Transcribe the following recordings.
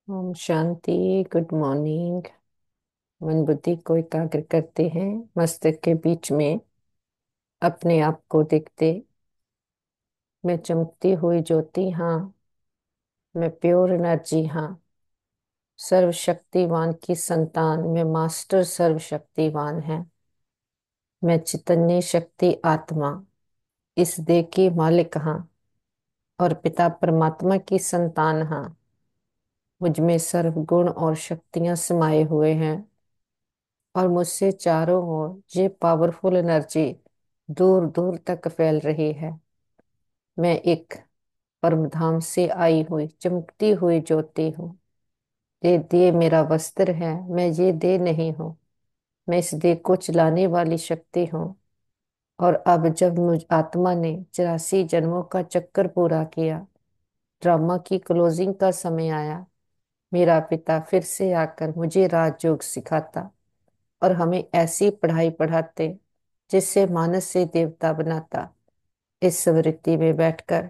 Om Shanti. Good morning. मन बुद्धि को एकाग्र करते हैं। मस्तक के बीच में अपने आप को देखते। मैं चमकती हुई ज्योति, हाँ। मैं प्योर एनर्जी, हाँ। सर्वशक्तिवान की संतान, मैं मास्टर सर्वशक्तिवान है। मैं चैतन्य शक्ति आत्मा, इस देह की मालिक, हाँ। और पिता परमात्मा की संतान, हाँ। मुझ में सर्व गुण और शक्तियां समाये हुए हैं। और मुझसे चारों ओर ये पावरफुल एनर्जी दूर दूर तक फैल रही है। मैं एक परम धाम से आई हुई चमकती हुई ज्योति हूँ। ये देह मेरा वस्त्र है, मैं ये देह नहीं हूँ। मैं इस देह को चलाने वाली शक्ति हूँ। और अब जब मुझ आत्मा ने 84 जन्मों का चक्कर पूरा किया, ड्रामा की क्लोजिंग का समय आया, मेरा पिता फिर से आकर मुझे राजयोग सिखाता और हमें ऐसी पढ़ाई पढ़ाते जिससे मानस से देवता बनाता। इस स्मृति में बैठकर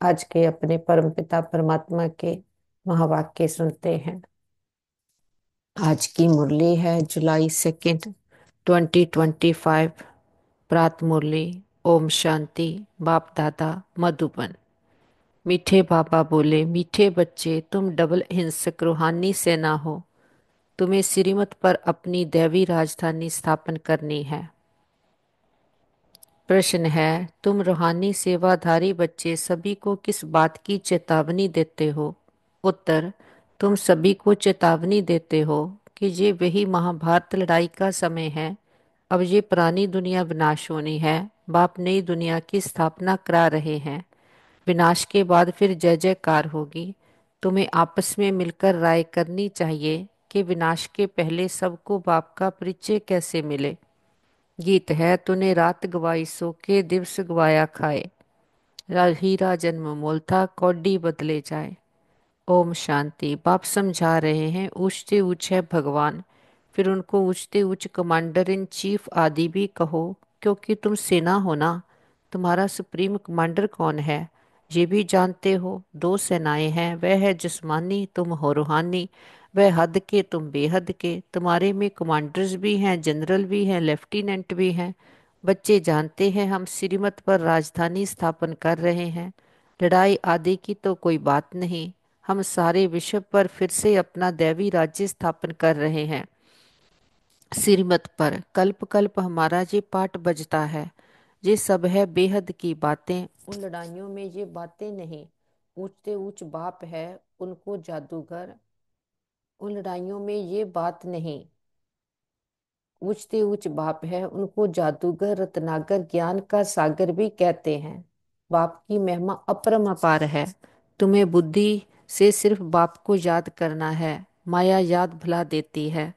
आज के अपने परम पिता परमात्मा के महावाक्य सुनते हैं। आज की मुरली है जुलाई 2, 2025। प्रात मुरली। ओम शांति। बाप दादा मधुबन। मीठे बाबा बोले, मीठे बच्चे, तुम डबल हिंसक रूहानी सेना हो। तुम्हें श्रीमत पर अपनी दैवी राजधानी स्थापन करनी है। प्रश्न है, तुम रूहानी सेवाधारी बच्चे सभी को किस बात की चेतावनी देते हो? उत्तर, तुम सभी को चेतावनी देते हो कि ये वही महाभारत लड़ाई का समय है। अब ये पुरानी दुनिया विनाश होनी है। बाप नई दुनिया की स्थापना करा रहे हैं। विनाश के बाद फिर जय जयकार होगी। तुम्हें आपस में मिलकर राय करनी चाहिए कि विनाश के पहले सबको बाप का परिचय कैसे मिले। गीत है, तूने रात गवाई सो के दिवस गवाया खाए। हीरा जन्म मोल था, कौडी बदले जाए। ओम शांति। बाप समझा रहे हैं, ऊंचते ऊंच है भगवान, फिर उनको ऊंचते ऊंच कमांडर इन चीफ आदि भी कहो, क्योंकि तुम सेना हो ना। तुम्हारा सुप्रीम कमांडर कौन है ये भी जानते हो। दो सेनाएं हैं, वह है जिस्मानी, तुम हो रूहानी। वह हद के, तुम बेहद के। तुम्हारे में कमांडर्स भी हैं, जनरल भी हैं, लेफ्टिनेंट भी हैं। बच्चे जानते हैं हम श्रीमत पर राजधानी स्थापन कर रहे हैं। लड़ाई आदि की तो कोई बात नहीं। हम सारे विश्व पर फिर से अपना दैवी राज्य स्थापन कर रहे हैं। श्रीमत पर कल्प कल्प हमारा ये पाठ बजता है। ये सब है बेहद की बातें। उन लड़ाइयों में ये बातें नहीं। ऊंचते ऊंच बाप है, उनको जादूगर। उन लड़ाइयों में ये बात नहीं। ऊंचते ऊंच बाप है, उनको जादूगर, रत्नाकर, ज्ञान का सागर भी कहते हैं। बाप की महिमा अपरंपार है। तुम्हें बुद्धि से सिर्फ बाप को याद करना है। माया याद भुला देती है।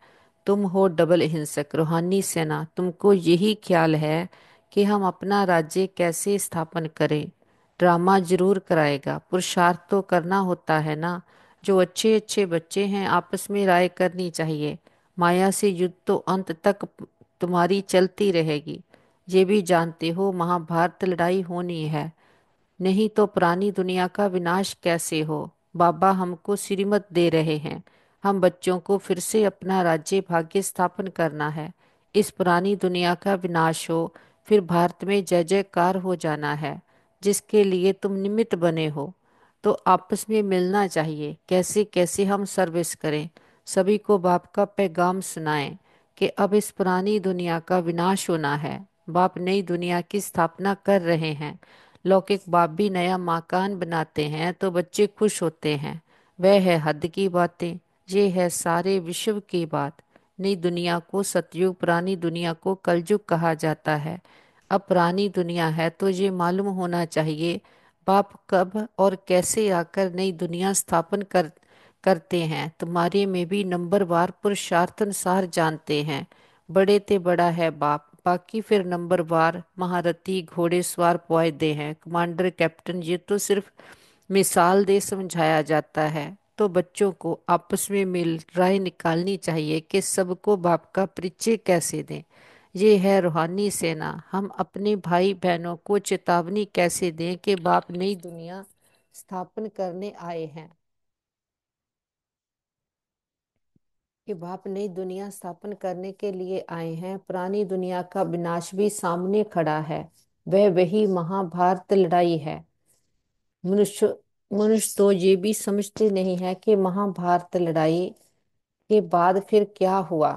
तुम हो डबल हिंसक रूहानी सेना। तुमको यही ख्याल है कि हम अपना राज्य कैसे स्थापन करें। ड्रामा जरूर कराएगा, पुरुषार्थ तो करना होता है ना। जो अच्छे अच्छे बच्चे हैं, आपस में राय करनी चाहिए। माया से युद्ध तो अंत तक तुम्हारी चलती रहेगी। ये भी जानते हो महाभारत लड़ाई होनी है, नहीं तो पुरानी दुनिया का विनाश कैसे हो। बाबा हमको श्रीमत दे रहे हैं। हम बच्चों को फिर से अपना राज्य भाग्य स्थापन करना है। इस पुरानी दुनिया का विनाश हो, फिर भारत में जय जयकार हो जाना है, जिसके लिए तुम निमित्त बने हो। तो आपस में मिलना चाहिए, कैसे कैसे हम सर्विस करें। सभी को बाप का पैगाम सुनाएं कि अब इस पुरानी दुनिया का विनाश होना है। बाप नई दुनिया की स्थापना कर रहे हैं। लौकिक बाप भी नया मकान बनाते हैं तो बच्चे खुश होते हैं। वह है हद की बातें। ये है सारे विश्व की बात। नई दुनिया को सतयुग, पुरानी दुनिया को कलयुग कहा जाता है। अब पुरानी दुनिया है तो ये मालूम होना चाहिए बाप कब और कैसे आकर नई दुनिया स्थापन करते हैं। तुम्हारे में भी नंबरवार पुरुषार्थ अनुसार जानते हैं। बड़े ते बड़ा है बाप, बाकी फिर नंबरवार महारथी घोड़ेसवार पौधे हैं, कमांडर कैप्टन, ये तो सिर्फ मिसाल दे समझाया जाता है। तो बच्चों को आपस में मिल राय निकालनी चाहिए कि सबको बाप का परिचय कैसे दें। ये है रूहानी सेना। हम अपने भाई बहनों को चेतावनी कैसे दें कि बाप नई दुनिया स्थापन करने आए हैं। कि बाप नई दुनिया स्थापन करने के लिए आए हैं। पुरानी दुनिया का विनाश भी सामने खड़ा है। वह वही महाभारत लड़ाई है। मनुष्य मनुष्य तो ये भी समझते नहीं है कि महाभारत लड़ाई के बाद फिर क्या हुआ।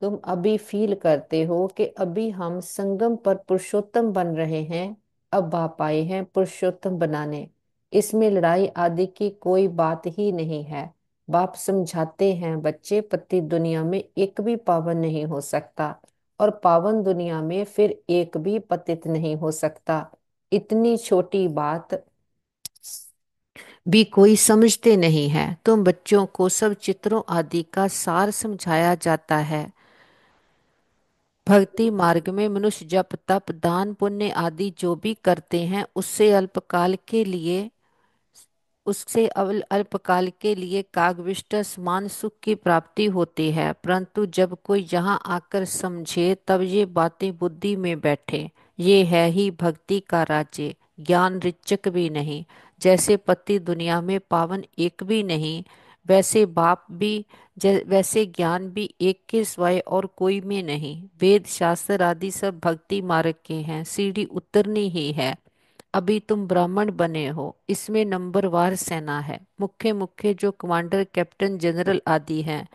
तुम अभी फील करते हो कि अभी हम संगम पर पुरुषोत्तम बन रहे हैं। अब बाप आए हैं पुरुषोत्तम बनाने। इसमें लड़ाई आदि की कोई बात ही नहीं है। बाप समझाते हैं, बच्चे पति दुनिया में एक भी पावन नहीं हो सकता, और पावन दुनिया में फिर एक भी पतित नहीं हो सकता। इतनी छोटी बात भी कोई समझते नहीं है। तुम बच्चों को सब चित्रों आदि का सार समझाया जाता है। भक्ति मार्ग में मनुष्य जप तप दान पुण्य आदि जो भी करते हैं, उससे अल्पकाल के लिए कागविष्ट समान सुख की प्राप्ति होती है। परंतु जब कोई यहाँ आकर समझे, तब ये बातें बुद्धि में बैठे। ये है ही भक्ति का राज्य, ज्ञान रिचक भी नहीं। जैसे पति दुनिया में पावन एक भी नहीं, वैसे बाप भी वैसे ज्ञान भी एक के सिवाय और कोई में नहीं। वेद शास्त्र आदि सब भक्ति मार्ग के हैं, सीढ़ी उतरनी ही है। अभी तुम ब्राह्मण बने हो, इसमें नंबरवार सेना है। मुख्य मुख्य जो कमांडर कैप्टन जनरल आदि हैं,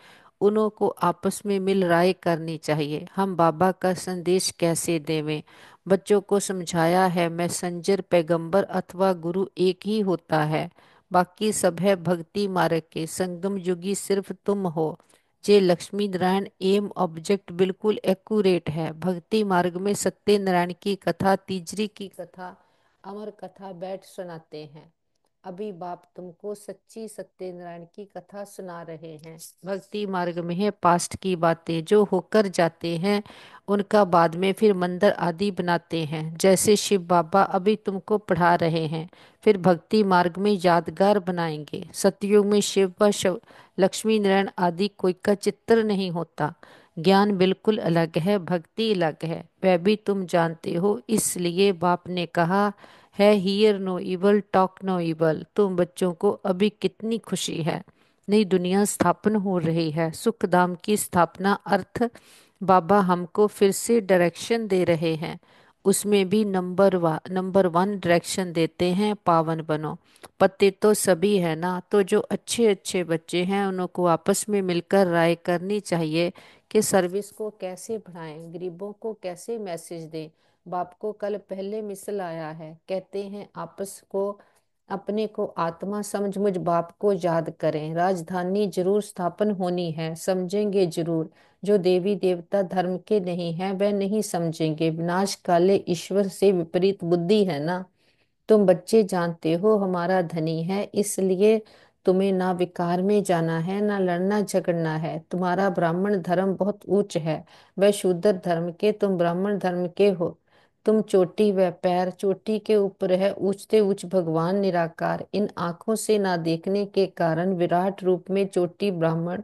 उन्हों को आपस में मिल राय करनी चाहिए। हम बाबा का संदेश कैसे देवें। बच्चों को समझाया है, मैसेंजर पैगंबर अथवा गुरु एक ही होता है, बाकी सब है भक्ति मार्ग के संगम युगी, सिर्फ तुम हो। जे लक्ष्मी नारायण एम ऑब्जेक्ट बिल्कुल एक्यूरेट है। भक्ति मार्ग में सत्यनारायण की कथा, तीजरी की कथा, अमर कथा बैठ सुनाते हैं। अभी बाप तुमको सच्ची सत्यनारायण की कथा सुना रहे हैं। भक्ति मार्ग में है पास्ट की बातें, जो होकर जाते हैं उनका बाद में फिर मंदिर आदि बनाते हैं, जैसे शिव बाबा अभी तुमको पढ़ा रहे हैं। फिर भक्ति मार्ग में यादगार बनाएंगे। सतयुग में शिव व लक्ष्मी नारायण आदि कोई का चित्र नहीं होता। ज्ञान बिल्कुल अलग है, भक्ति अलग है, वह भी तुम जानते हो। इसलिए बाप ने कहा है, hear no evil talk no evil. तुम बच्चों को अभी कितनी खुशी है, नई दुनिया स्थापन हो रही है, सुख धाम की स्थापना। अर्थ बाबा हमको फिर से डायरेक्शन दे रहे हैं। उसमें भी नंबर वन डायरेक्शन देते हैं, पावन बनो। पते तो सभी है ना, तो जो अच्छे अच्छे बच्चे हैं उनको आपस में मिलकर राय करनी चाहिए कि सर्विस को कैसे बढ़ाएं, गरीबों को कैसे मैसेज दें। बाप को कल पहले मिसल आया है, कहते हैं आपस को अपने को आत्मा समझ मुझ बाप को याद करें। राजधानी जरूर स्थापन होनी है, समझेंगे जरूर। जो देवी देवता धर्म के नहीं है वह नहीं समझेंगे। विनाश काले ईश्वर से विपरीत बुद्धि है ना। तुम बच्चे जानते हो हमारा धनी है, इसलिए तुम्हें ना विकार में जाना है ना लड़ना झगड़ना है। तुम्हारा ब्राह्मण धर्म बहुत ऊंच है, वह शूद्र धर्म के, तुम ब्राह्मण धर्म के हो। तुम चोटी व पैर, चोटी के ऊपर है ऊंचते ऊंच भगवान निराकार। इन आंखों से ना देखने के कारण विराट रूप में चोटी ब्राह्मण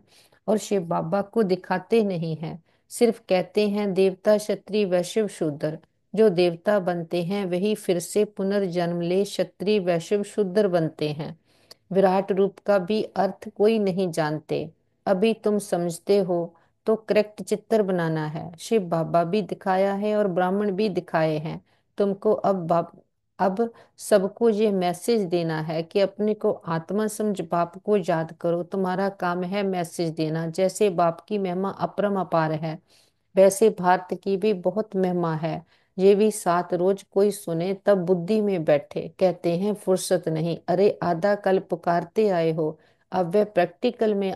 और शिव बाबा को दिखाते नहीं हैं। सिर्फ कहते हैं देवता क्षत्रिय वैश्य शूद्र। जो देवता बनते हैं वही फिर से पुनर्जन्म ले क्षत्रिय वैश्य शूद्र बनते हैं। विराट रूप का भी अर्थ कोई नहीं जानते। अभी तुम समझते हो तो करेक्ट चित्र बनाना है। शिव बाबा भी दिखाया है और ब्राह्मण भी दिखाए हैं। तुमको अब सबको ये मैसेज देना है कि अपने को आत्मा समझ बाप को याद करो। तुम्हारा काम है मैसेज देना। जैसे बाप की महिमा अपरम अपार है, वैसे भारत की भी बहुत महिमा है। ये भी सात रोज कोई सुने तब बुद्धि में बैठे। कहते हैं फुर्सत नहीं, अरे आधा कल पुकारते आए हो, अब वह प्रैक्टिकल में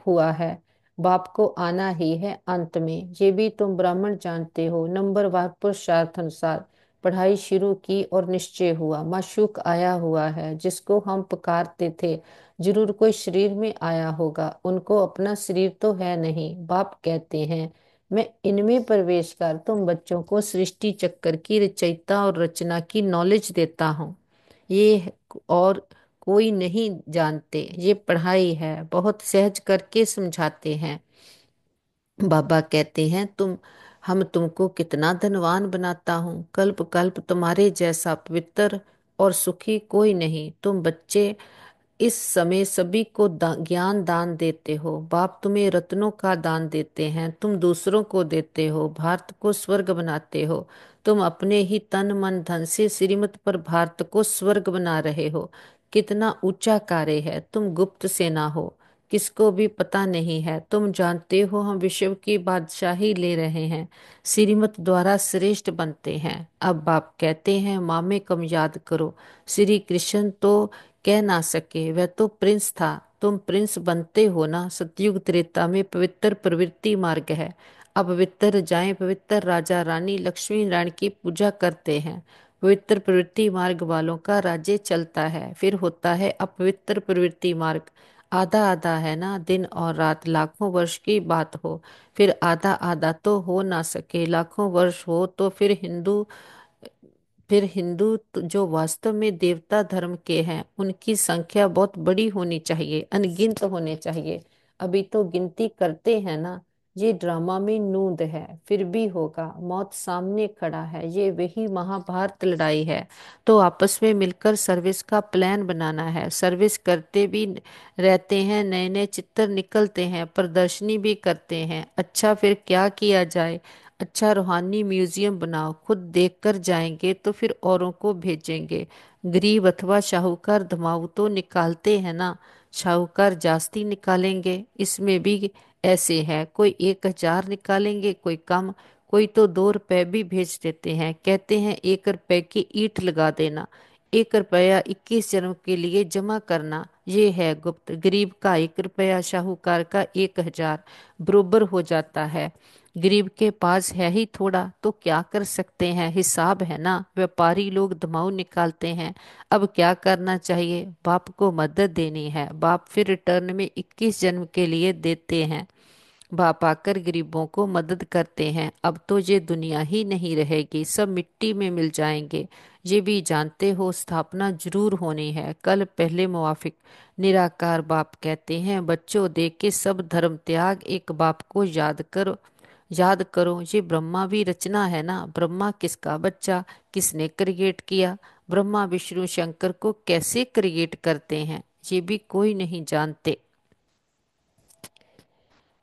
हुआ है। बाप को आना ही है अंत में, ये भी तुम ब्राह्मण जानते हो। नंबर वार पुरुषार्थ अनुसार पढ़ाई शुरू की और निश्चय हुआ। माशूक आया हुआ है जिसको हम पुकारते थे। जरूर कोई शरीर में आया होगा, उनको अपना शरीर तो है नहीं। बाप कहते हैं मैं इनमें प्रवेश कर तुम बच्चों को सृष्टि चक्र की रचयिता और रचना की नॉलेज देता हूँ। ये और कोई नहीं जानते, ये पढ़ाई है, बहुत सहज करके समझाते हैं। बाबा कहते हैं हम तुमको कितना धनवान बनाता हूँ। कल्प कल्प तुम्हारे जैसा पवित्र और सुखी कोई नहीं। तुम बच्चे इस समय सभी को ज्ञान दान देते हो। बाप तुम्हें रत्नों का दान देते हैं, तुम दूसरों को देते हो, भारत को स्वर्ग बनाते हो। तुम अपने ही तन मन धन से श्रीमत पर भारत को स्वर्ग बना रहे हो। कितना ऊंचा कार्य है। तुम गुप्त सेना हो, किसको भी पता नहीं है। तुम जानते हो हम विश्व की बादशाही ले रहे हैं, श्रीमत द्वारा श्रेष्ठ बनते हैं। अब बाप कहते हैं माँ में कम याद करो। श्री कृष्ण तो कह ना सके, वह तो प्रिंस था। तुम प्रिंस बनते हो ना। सतयुग त्रेता में पवित्र प्रवृत्ति मार्ग है। अपवित्र जाएं पवित्र राजा रानी लक्ष्मी नारायण की पूजा करते हैं। पवित्र प्रवृत्ति मार्ग वालों का राज्य चलता है। फिर होता है अपवित्र प्रवृत्ति मार्ग। आधा आधा है ना, दिन और रात लाखों वर्ष की बात हो। फिर आधा आधा तो हो ना सके, लाखों वर्ष हो तो फिर हिंदू जो वास्तव में देवता धर्म के हैं उनकी संख्या बहुत बड़ी होनी चाहिए, अनगिनत होने चाहिए। अभी तो गिनती करते हैं ना। ये ड्रामा में नूंद है, फिर भी होगा। मौत सामने खड़ा है, ये वही महाभारत लड़ाई है। तो आपस में मिलकर सर्विस का प्लान बनाना है। सर्विस करते भी रहते हैं, नए नए चित्र निकलते हैं, प्रदर्शनी भी करते हैं। अच्छा फिर क्या किया जाए। अच्छा रूहानी म्यूजियम बनाओ, खुद देखकर जाएंगे तो फिर औरों को भेजेंगे। गरीब अथवा शाहूकार धमाऊ तो निकालते हैं ना। शाहूकार जास्ती निकालेंगे, इसमें भी ऐसे है। कोई 1,000 निकालेंगे, कोई कम, कोई तो 2 रुपए भी भेज देते हैं। कहते हैं 1 रुपए की ईंट लगा देना। 1 रुपया 21 जन्म के लिए जमा करना, ये है गुप्त। गरीब का 1 रुपया, शाहूकार का 1,000 बरोबर हो जाता है। गरीब के पास है ही थोड़ा तो क्या कर सकते हैं, हिसाब है ना। व्यापारी लोग दमाऊ निकालते हैं। अब क्या करना चाहिए। बाप को मदद देनी है। बाप फिर रिटर्न में 21 जन्म के लिए देते हैं। बाप आकर गरीबों को मदद करते हैं। अब तो ये दुनिया ही नहीं रहेगी, सब मिट्टी में मिल जाएंगे। ये भी जानते हो स्थापना जरूर होनी है कल पहले मुआफिक। निराकार बाप कहते हैं बच्चों, देख के सब धर्म त्याग, एक बाप को याद करो। याद करो, ये ब्रह्मा भी रचना है ना। ब्रह्मा किसका बच्चा, किसने क्रिएट किया। ब्रह्मा विष्णु शंकर को कैसे क्रिएट करते हैं, ये भी कोई नहीं जानते।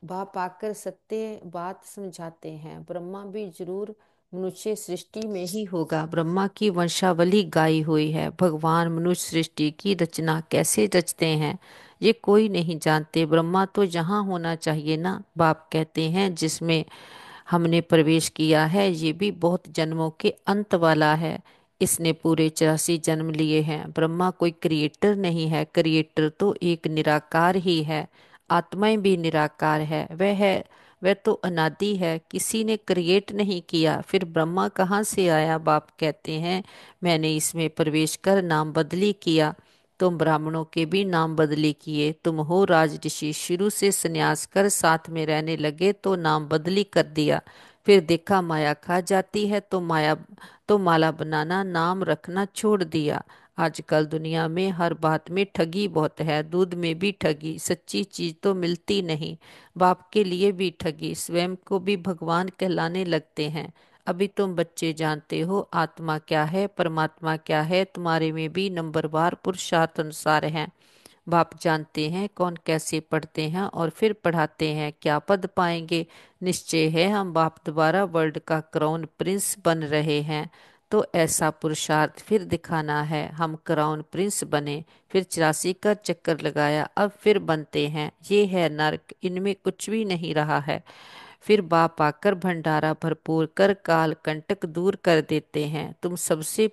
बाप आकर सत्य बात समझाते हैं। ब्रह्मा भी जरूर मनुष्य सृष्टि में ही होगा। ब्रह्मा की वंशावली गाई हुई है। भगवान मनुष्य सृष्टि की रचना कैसे रचते हैं, ये कोई नहीं जानते। ब्रह्मा तो यहाँ होना चाहिए ना। बाप कहते हैं जिसमें हमने प्रवेश किया है ये भी बहुत जन्मों के अंत वाला है। इसने पूरे 84 जन्म लिए हैं। ब्रह्मा कोई क्रिएटर नहीं है, क्रिएटर तो एक निराकार ही है। आत्माएं भी निराकार है। वह तो अनादि है, किसी ने क्रिएट नहीं किया। फिर ब्रह्मा कहाँ से आया। बाप कहते हैं मैंने इसमें प्रवेश कर नाम बदली किया। तुम ब्राह्मणों के भी नाम बदली किए। तुम हो राज ऋषि, शुरू से संन्यास कर साथ में रहने लगे तो नाम बदली कर दिया। फिर देखा माया खा जाती है तो माला बनाना नाम रखना छोड़ दिया। आजकल दुनिया में हर बात में ठगी बहुत है। दूध में भी ठगी, सच्ची चीज तो मिलती नहीं। बाप के लिए भी ठगी, स्वयं को भी भगवान कहलाने लगते हैं। अभी तुम बच्चे जानते हो आत्मा क्या है, परमात्मा क्या है। तुम्हारे में भी नंबरवार पुरुषार्थ अनुसार है। बाप जानते हैं कौन कैसे पढ़ते हैं और फिर पढ़ाते हैं क्या पद पाएंगे। निश्चय है हम बाप द्वारा वर्ल्ड का क्राउन प्रिंस बन रहे हैं। तो ऐसा पुरुषार्थ फिर दिखाना है। हम क्राउन प्रिंस बने, फिर 84 का चक्कर लगाया, अब फिर बनते हैं। ये है नर्क, इनमें कुछ भी नहीं रहा है। फिर बाप आकर भंडारा भरपूर कर काल कंटक दूर कर देते हैं। तुम सबसे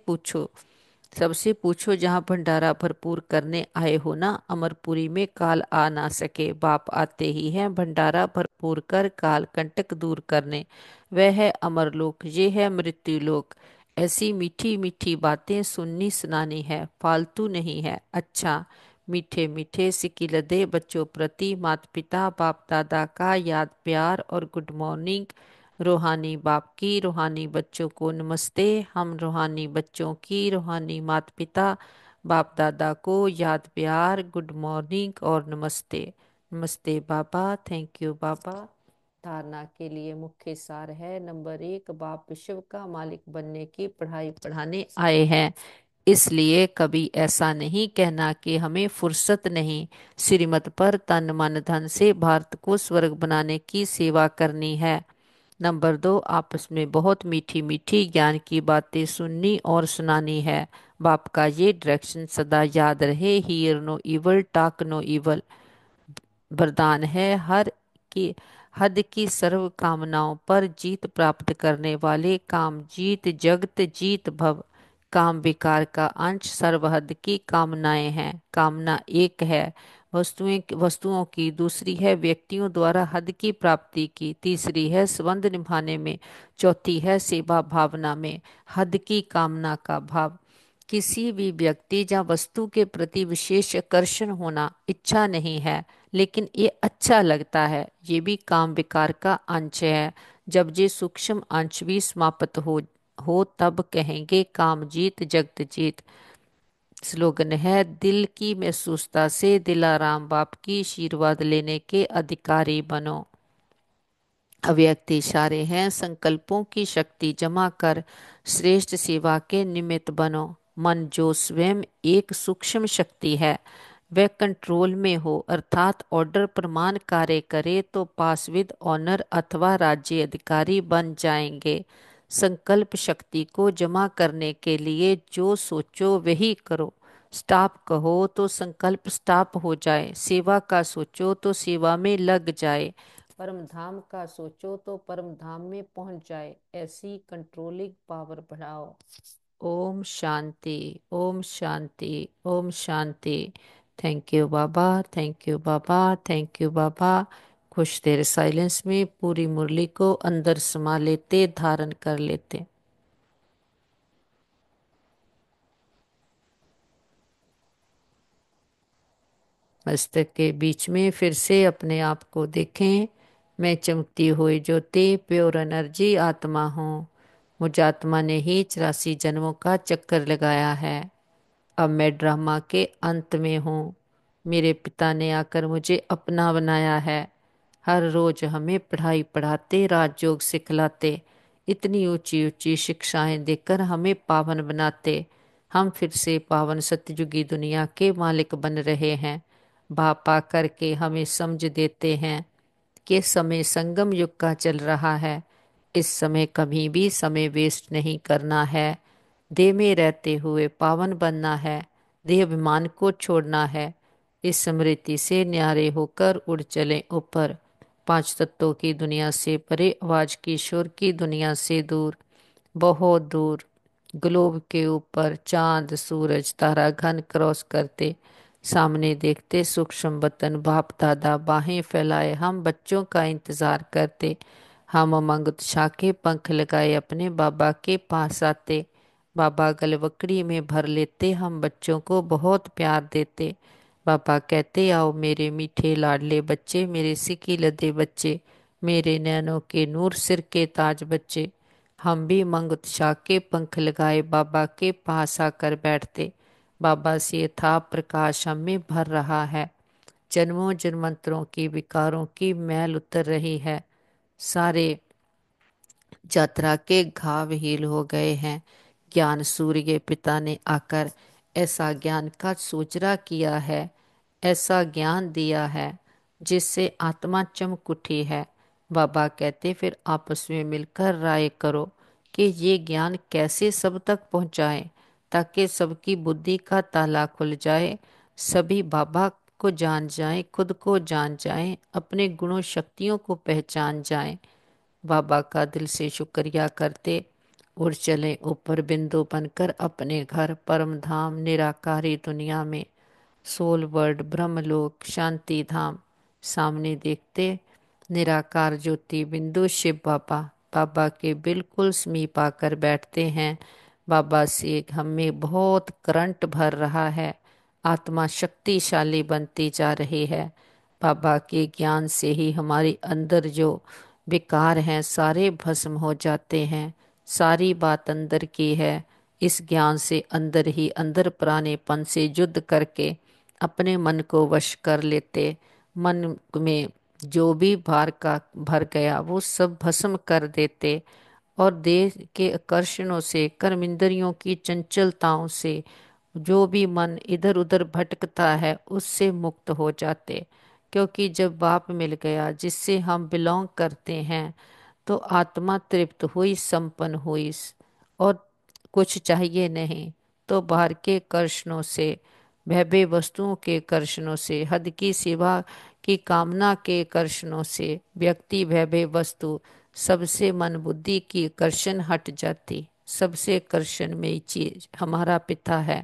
पूछो जहाँ भंडारा भरपूर करने आए हो ना। अमरपुरी में काल आ ना सके, बाप आते ही हैं भंडारा भरपूर कर काल कंटक दूर करने। वह है अमरलोक, ये है मृत्यु लोक। ऐसी मीठी मीठी बातें सुननी सुनानी है, फालतू नहीं है। अच्छा मीठे मीठे सिकिलदे बच्चों प्रति माता पिता बाप दादा का याद प्यार और गुड मॉर्निंग। रूहानी बाप की रूहानी बच्चों को नमस्ते। हम रूहानी बच्चों की रूहानी माता पिता बाप दादा को याद प्यार, गुड मॉर्निंग और नमस्ते। नमस्ते बाबा, थैंक यू बाबा। धारणा के लिए मुख्य सार है। नंबर 1, बाप विश्व का मालिक बनने की पढ़ाई पढ़ाने आए हैं। इसलिए कभी ऐसा नहीं कहना कि हमें फुर्सत नहीं, श्रीमत पर तन मन धन से भारत को स्वर्ग बनाने की सेवा करनी है। नंबर 2, आपस में बहुत मीठी मीठी ज्ञान की बातें सुननी और सुनानी है। बाप का ये डायरेक्शन सदा याद रहे, hear no evil talk no evil वरदान है। की हद की सर्व कामनाओं पर जीत प्राप्त करने वाले काम जीत जगत जीत भव। काम विकार का अंश सर्वहद की कामनाएं हैं। कामना एक है वस्तुओं की, दूसरी है व्यक्तियों द्वारा हद की प्राप्ति की, तीसरी है संबंध निभाने में, चौथी है सेवा भावना में हद की कामना का भाव। किसी भी व्यक्ति या वस्तु के प्रति विशेष आकर्षण होना इच्छा नहीं है, लेकिन ये अच्छा लगता है, ये भी काम विकार का अंश है। जब ये सूक्ष्म अंश भी समाप्त हो तब कहेंगे काम जीत जगत जीत। स्लोगन है, दिल की महसूसता से दिलाराम बाप की आशीर्वाद लेने के अधिकारी बनो। अव्यक्त इशारे हैं, संकल्पों की शक्ति जमा कर श्रेष्ठ सेवा के निमित्त बनो। मन जो स्वयं एक सूक्ष्म शक्ति है, वह कंट्रोल में हो अर्थात ऑर्डर प्रमाण कार्य करे तो पास विद ऑनर अथवा राज्य अधिकारी बन जाएंगे। संकल्प शक्ति को जमा करने के लिए जो सोचो वही करो। स्टॉप कहो तो संकल्प स्टॉप हो जाए, सेवा का सोचो तो सेवा में लग जाए, परम धाम का सोचो तो परम धाम में पहुंच जाए। ऐसी कंट्रोलिंग पावर बढ़ाओ। ओम शांति, ओम शांति, ओम शांति। थैंक यू बाबा, थैंक यू बाबा, थैंक यू बाबा। कुछ देर साइलेंस में पूरी मुरली को अंदर समा लेते, धारण कर लेते। मस्तक के बीच में फिर से अपने आप को देखें। मैं चमकती हुई ज्योति प्योर एनर्जी आत्मा हूँ। मुझ आत्मा ने ही 84 जन्मों का चक्कर लगाया है। अब मैं ड्रामा के अंत में हूँ। मेरे पिता ने आकर मुझे अपना बनाया है। हर रोज हमें पढ़ाई पढ़ाते, राजयोग सिखलाते, इतनी ऊंची ऊंची शिक्षाएं देकर हमें पावन बनाते। हम फिर से पावन सतयुगी दुनिया के मालिक बन रहे हैं। भाप पा करके हमें समझ देते हैं कि समय संगम युग का चल रहा है। इस समय कभी भी समय वेस्ट नहीं करना है। देह में रहते हुए पावन बनना है, देह अभिमान को छोड़ना है। इस स्मृति से न्यारे होकर उड़ चले ऊपर, पांच तत्वों की दुनिया से परे, आवाज की शोर की दुनिया से दूर, बहुत दूर। ग्लोब के ऊपर चांद सूरज तारा घन क्रॉस करते, सामने देखते सूक्ष्म वतन बाप दादा, बाहें फैलाए हम बच्चों का इंतजार करते। हम उमंग उत्साह के पंख लगाए अपने बाबा के पास आते। बाबा गलवकड़ी में भर लेते, हम बच्चों को बहुत प्यार देते। बाबा कहते, आओ मेरे मीठे लाडले बच्चे, मेरे सिकी लदे बच्चे, मेरे नैनों के नूर सिर के ताज बच्चे। हम भी उमंग उत्साह के पंख लगाए बाबा के पास आकर बैठते। बाबा से था प्रकाश हम में भर रहा है। जन्मों जन्मांतरों की विकारों की मैल उतर रही है। सारे यात्रा के घाव हील हो गए हैं। ज्ञान सूर्य के पिता ने आकर ऐसा ज्ञान का सूचना किया है, ऐसा ज्ञान दिया है जिससे आत्मा चमक उठी है। बाबा कहते, फिर आपस में मिलकर राय करो कि ये ज्ञान कैसे सब तक पहुंचाएं ताकि सबकी बुद्धि का ताला खुल जाए, सभी बाबा को जान जाएं, खुद को जान जाएं, अपने गुणों शक्तियों को पहचान जाएं। बाबा का दिल से शुक्रिया करते उड़ चले ऊपर, बिंदु बनकर अपने घर परम धाम निराकारी दुनिया में, सोल वर्ल्ड ब्रह्मलोक शांति धाम। सामने देखते निराकार ज्योति बिंदु शिव बाबा, बाबा के बिल्कुल समीप आकर बैठते हैं। बाबा से हमें बहुत करंट भर रहा है, आत्मा शक्तिशाली बनती जा रही है। बाबा के ज्ञान से ही हमारे अंदर जो विकार हैं सारे भस्म हो जाते हैं। सारी बात अंदर की है। इस ज्ञान से अंदर ही अंदर पुरानेपन से युद्ध करके अपने मन को वश कर लेते। मन में जो भी भार का भर गया वो सब भस्म कर देते। और देह के आकर्षणों से, कर्मेंद्रियों की चंचलताओं से जो भी मन इधर उधर भटकता है उससे मुक्त हो जाते। क्योंकि जब बाप मिल गया जिससे हम बिलोंग करते हैं, तो आत्मा तृप्त हुई, संपन्न हुई, और कुछ चाहिए नहीं। तो बाहर के कर्षणों से, भय वस्तुओं के कर्षणों से, हद की सिवा की कामना के कर्षणों से, व्यक्ति भय वस्तु सबसे मन बुद्धि की कर्षण हट जाती। सबसे कर्षण में चीज हमारा पिता है,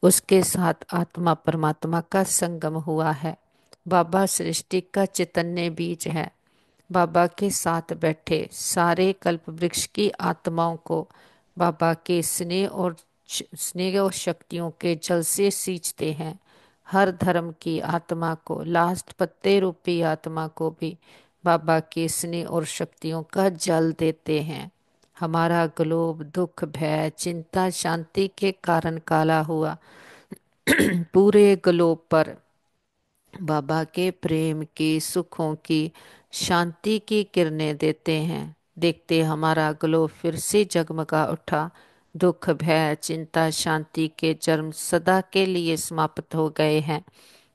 उसके साथ आत्मा परमात्मा का संगम हुआ है। बाबा सृष्टि का चैतन्य बीज है। बाबा के साथ बैठे सारे कल्प वृक्ष की आत्माओं को बाबा के स्नेह और शक्तियों के जल से सींचते हैं। हर धर्म की आत्मा को, लास्ट पत्ते रूपी आत्मा को भी बाबा के स्नेह और शक्तियों का जल देते हैं। हमारा ग्लोब दुख, भय, चिंता, शांति के कारण काला हुआ। पूरे ग्लोब पर बाबा के प्रेम की, सुखों की, शांति की किरणें देते हैं। देखते हमारा ग्लोब फिर से जगमगा उठा। दुख, भय, चिंता, शांति के जन्म सदा के लिए समाप्त हो गए हैं।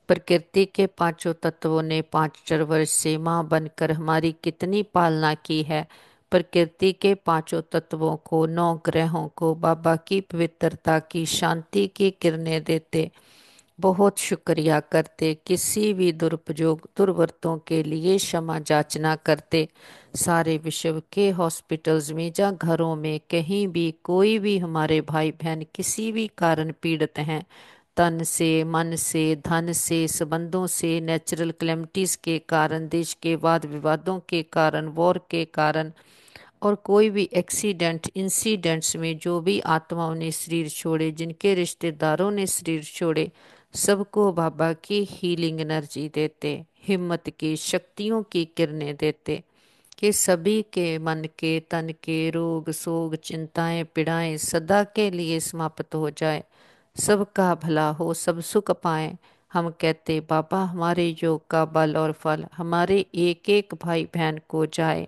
प्रकृति के पांचों तत्वों ने 5,000 वर्ष से माँ बनकर हमारी कितनी पालना की है। प्रकृति के पांचों तत्वों को, 9 ग्रहों को बाबा की पवित्रता की, शांति की किरणें देते बहुत शुक्रिया करते। किसी भी दुरुपयोग, दुर्वरतों के लिए क्षमा याचना करते। सारे विश्व के हॉस्पिटल्स में या घरों में कहीं भी कोई भी हमारे भाई बहन किसी भी कारण पीड़ित हैं, तन से, मन से, धन से, संबंधों से, नेचुरल कैलेमिटीज के कारण, देश के वाद विवादों के कारण, वॉर के कारण, और कोई भी एक्सीडेंट इंसिडेंट्स में जो भी आत्माओं ने शरीर छोड़े, जिनके रिश्तेदारों ने शरीर छोड़े, सबको बाबा की हीलिंग एनर्जी देते, हिम्मत की, शक्तियों की किरणें देते, कि सभी के मन के, तन के रोग, शोक, चिंताएं, पीड़ाएं सदा के लिए समाप्त हो जाए, सबका भला हो, सब सुख पाएं। हम कहते बाबा हमारे योग का बल और फल हमारे एक एक भाई बहन को जाए,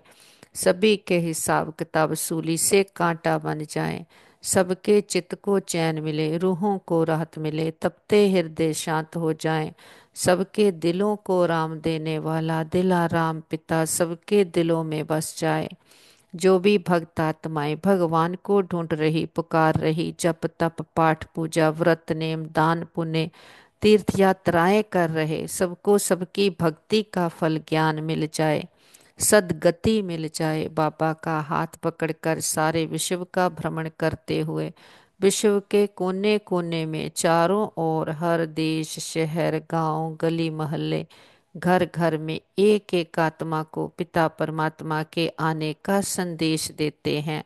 सभी के हिसाब किताब सूली से कांटा बन जाए, सबके चित्त को चैन मिले, रूहों को राहत मिले, तपते हृदय शांत हो जाएं, सबके दिलों को राम देने वाला दिलाराम पिता सबके दिलों में बस जाए। जो भी भक्त आत्माएं भगवान को ढूंढ रही, पुकार रही, जप तप पाठ पूजा व्रत नेम दान पुण्य तीर्थ यात्राएं कर रहे, सबको सबकी भक्ति का फल ज्ञान मिल जाए, सदगति मिल जाए। बाबा का हाथ पकड़कर सारे विश्व का भ्रमण करते हुए विश्व के कोने कोने में, चारों ओर, हर देश, शहर, गांव, गली मोहल्ले, घर घर में एक एक आत्मा को पिता परमात्मा के आने का संदेश देते हैं।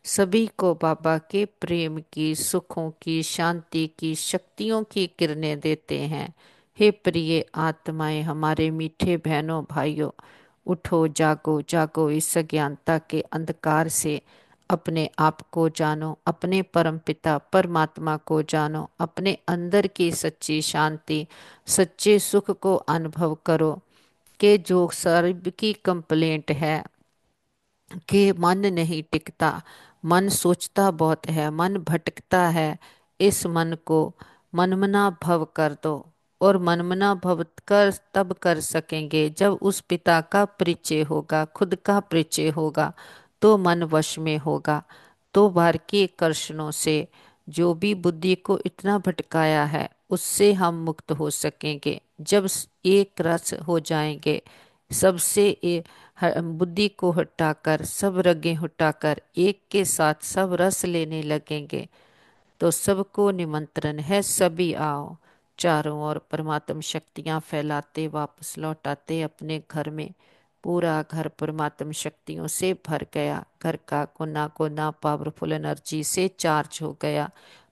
सभी को बाबा के प्रेम की, सुखों की, शांति की, शक्तियों की किरणें देते हैं। हे प्रिय आत्माएं, हमारे मीठे बहनों भाइयों, उठो, जागो जागो, इस अज्ञानता के अंधकार से अपने आप को जानो, अपने परम पिता परमात्मा को जानो, अपने अंदर की सच्ची शांति, सच्चे सुख को अनुभव करो। कि जो सर्व की कंप्लेंट है कि मन नहीं टिकता, मन सोचता बहुत है, मन भटकता है, इस मन को मनमना भव कर दो। और मनमना भव कर तब कर सकेंगे जब उस पिता का परिचय होगा, खुद का परिचय होगा, तो मन वश में होगा। तो बाहर के कर्षणों से जो भी बुद्धि को इतना भटकाया है उससे हम मुक्त हो सकेंगे। जब एक रस हो जाएंगे, सबसे बुद्धि को हटाकर, सब रगें हटाकर एक के साथ सब रस लेने लगेंगे, तो सबको निमंत्रण है, सभी आओ। चारों ओर परमात्म शक्तियां फैलाते वापस लौटाते अपने घर में। पूरा घर परमात्म शक्तियों से भर गया, घर का कोना कोना पावरफुल एनर्जी से चार्ज हो गया।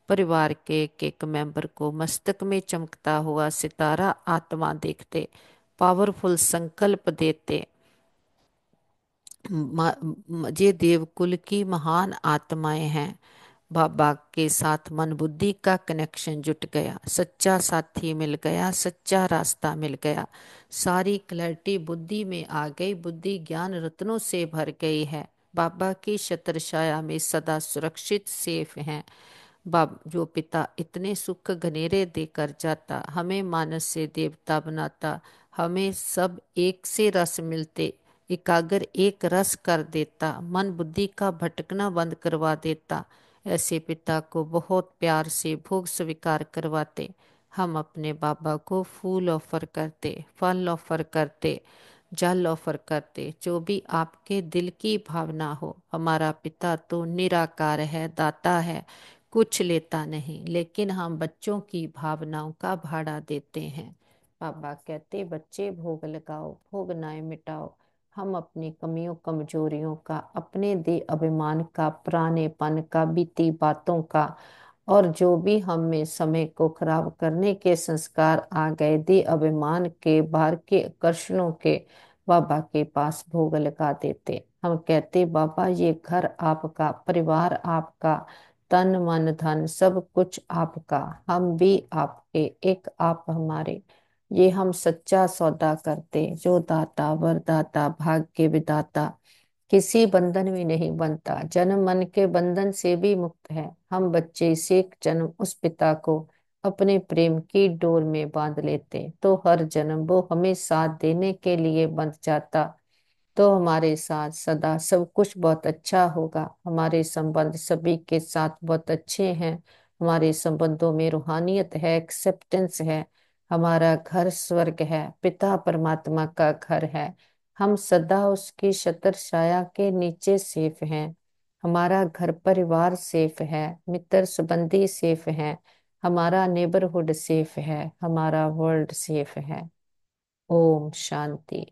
परिवार के एक एक मेंबर को मस्तक में चमकता हुआ सितारा आत्मा देखते, पावरफुल संकल्प देते। ये देवकुल की महान आत्माएं हैं। बाबा के साथ मन बुद्धि का कनेक्शन जुट गया, सच्चा साथी मिल गया, सच्चा रास्ता मिल गया, सारी क्लैरिटी बुद्धि में आ गई, बुद्धि ज्ञान रत्नों से भर गई है। बाबा की छत्र छाया में सदा सुरक्षित सेफ हैं। बाब जो पिता इतने सुख घनेरे देकर जाता, हमें मानस से देवता बनाता, हमें सब एक से रस मिलते, एकाग्र एक रस कर देता, मन बुद्धि का भटकना बंद करवा देता। ऐसे पिता को बहुत प्यार से भोग स्वीकार करवाते। हम अपने बाबा को फूल ऑफर करते, फल ऑफर करते, जल ऑफर करते, जो भी आपके दिल की भावना हो। हमारा पिता तो निराकार है, दाता है, कुछ लेता नहीं, लेकिन हम बच्चों की भावनाओं का भाड़ा देते हैं। बाबा कहते, बच्चे भोग लगाओ, भोगनाएं मिटाओ। हम अपनी कमियों कमजोरियों का, अपने दे अभिमान का, पुरानेपन का, बीती बातों का, और जो भी हम में समय को खराब करने के संस्कार आ गए, दे अभिमान के, बाहर के आकर्षणों के, बाबा के पास भोग लगा देते। हम कहते, बाबा ये घर आपका, परिवार आपका, तन मन धन सब कुछ आपका, हम भी आपके, एक आप हमारे। ये हम सच्चा सौदा करते, जो दाता वरदाता भाग्य विधाता किसी बंधन में नहीं बनता, जन्म मन के बंधन से भी मुक्त है। हम बच्चे से एक जन्म उस पिता को अपने प्रेम की डोर में बांध लेते, तो हर जन्म वो हमें साथ देने के लिए बंध जाता। तो हमारे साथ सदा सब कुछ बहुत अच्छा होगा। हमारे संबंध सभी के साथ बहुत अच्छे हैं। हमारे संबंधों में रूहानियत है, एक्सेप्टेंस है। हमारा घर स्वर्ग है, पिता परमात्मा का घर है। हम सदा उसकी छत्र छाया के नीचे सेफ हैं। हमारा घर परिवार सेफ है, मित्र संबंधी सेफ है, हमारा नेबरहुड सेफ है, हमारा वर्ल्ड सेफ है। ओम शांति।